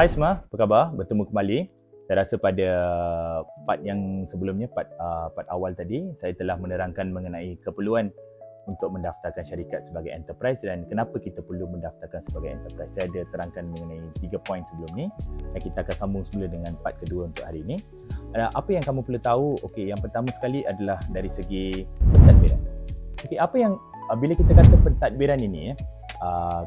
Hai semua, apa khabar? Bertemu kembali. Saya rasa pada part yang sebelumnya, part awal tadi, saya telah menerangkan mengenai keperluan untuk mendaftarkan syarikat sebagai enterprise dan kenapa kita perlu mendaftarkan sebagai enterprise. Saya ada terangkan mengenai 3 poin sebelum ni dan kita akan sambung semula dengan part kedua untuk hari ini. Apa yang kamu perlu tahu? Okey, yang pertama sekali adalah dari segi pentadbiran. Okey, apa yang bila kita kata pentadbiran ini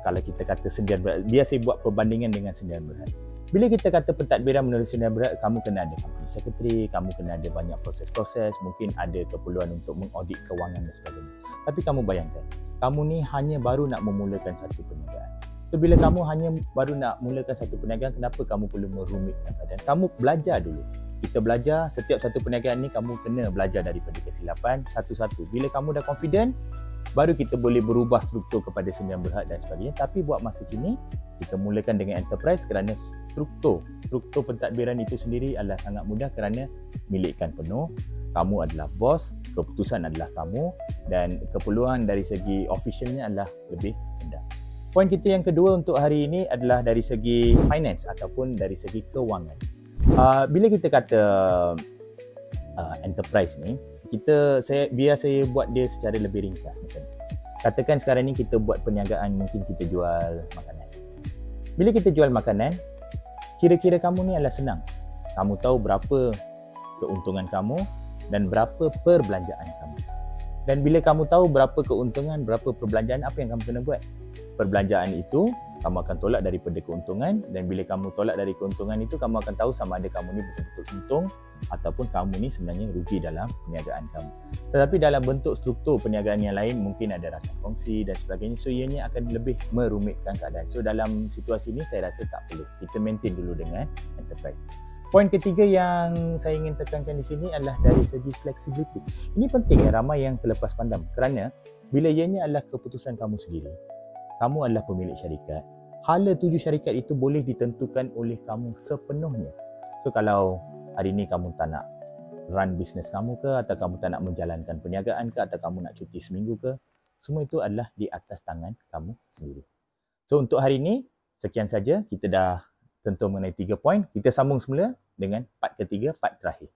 kalau kita kata sendirian berat, biar saya buat perbandingan dengan sendirian berat. Bila kita kata pentadbiran menurut sendirian berat, kamu kena ada company secretary, kamu kena ada banyak proses-proses, mungkin ada keperluan untuk mengaudit kewangan dan sebagainya. Tapi kamu bayangkan, kamu ni hanya baru nak memulakan satu perniagaan. So bila kamu hanya baru nak mulakan satu perniagaan, kenapa kamu perlu merumitkan keadaan? Kamu belajar dulu. Kita belajar, setiap satu perniagaan ni kamu kena belajar daripada kesilapan satu-satu. Bila kamu dah confident, baru kita boleh berubah struktur kepada sendirian berhad dan sebagainya. Tapi buat masa kini, kita mulakan dengan enterprise kerana struktur pentadbiran itu sendiri adalah sangat mudah kerana milikkan penuh. Kamu adalah bos, keputusan adalah kamu dan keperluan dari segi officialnya adalah lebih rendah. Poin kita yang kedua untuk hari ini adalah dari segi finance ataupun dari segi kewangan. Bila kita kata enterprise ni, biar saya buat dia secara lebih ringkas macam ni. Katakan sekarang ni kita buat perniagaan, mungkin kita jual makanan. Bila kita jual makanan, kira-kira kamu ni adalah senang. Kamu tahu berapa keuntungan kamu dan berapa perbelanjaan kamu. Dan bila kamu tahu berapa keuntungan, berapa perbelanjaan, apa yang kamu kena buat? Perbelanjaan itu kamu akan tolak daripada keuntungan dan bila kamu tolak dari keuntungan itu, kamu akan tahu sama ada kamu ni betul-betul untung ataupun kamu ni sebenarnya rugi dalam perniagaan kamu. Tetapi dalam bentuk struktur perniagaan yang lain, mungkin ada rakan kongsi dan sebagainya. So ianya akan lebih merumitkan keadaan. So dalam situasi ini saya rasa tak perlu. Kita maintain dulu dengan enterprise. Poin ketiga yang saya ingin tekankan di sini adalah dari segi flexibility. Ini penting ramai yang terlepas pandang kerana bila ianya adalah keputusan kamu sendiri. Kamu adalah pemilik syarikat. Hala tuju syarikat itu boleh ditentukan oleh kamu sepenuhnya. So kalau hari ini kamu tak nak run bisnes kamu ke, atau kamu tak nak menjalankan perniagaan ke, atau kamu nak cuti seminggu ke, semua itu adalah di atas tangan kamu sendiri. So untuk hari ini, sekian saja. Kita dah tentu mengenai 3 poin. Kita sambung semula dengan part ketiga, part terakhir.